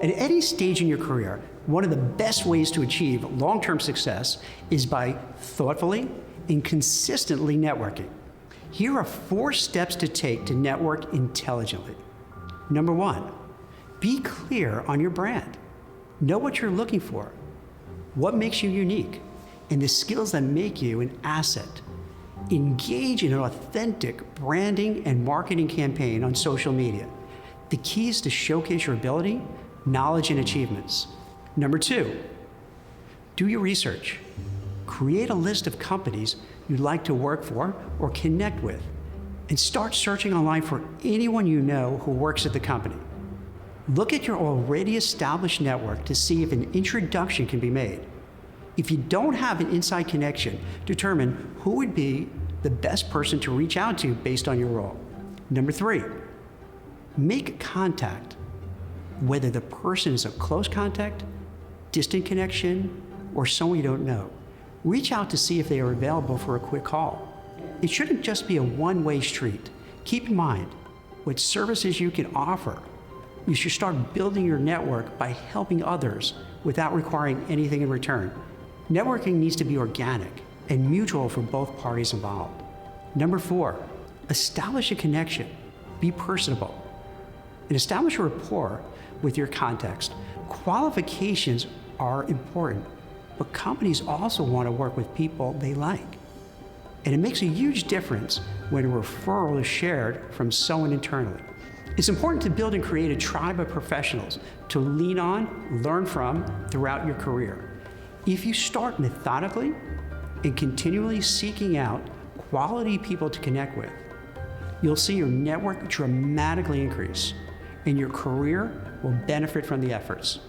At any stage in your career, one of the best ways to achieve long-term success is by thoughtfully and consistently networking. Here are 4 steps to take to network intelligently. Number 1, be clear on your brand. Know what you're looking for, what makes you unique, and the skills that make you an asset. Engage in an authentic branding and marketing campaign on social media. The key is to showcase your ability, knowledge, and achievements. Number 2, do your research. Create a list of companies you'd like to work for or connect with, and start searching online for anyone you know who works at the company. Look at your already established network to see if an introduction can be made. If you don't have an inside connection, determine who would be the best person to reach out to based on your role. Number 3, make contact. Whether the person is a close contact, distant connection, or someone you don't know, reach out to see if they are available for a quick call. It shouldn't just be a one-way street. Keep in mind what services you can offer. You should start building your network by helping others without requiring anything in return. Networking needs to be organic and mutual for both parties involved. Number 4, establish a connection. Be personable and establish a rapport with your context. Qualifications are important, but companies also want to work with people they like. And it makes a huge difference when a referral is shared from someone internally. It's important to build and create a tribe of professionals to lean on, learn from throughout your career. If you start methodically and continually seeking out quality people to connect with, you'll see your network dramatically increase, and your career will benefit from the efforts.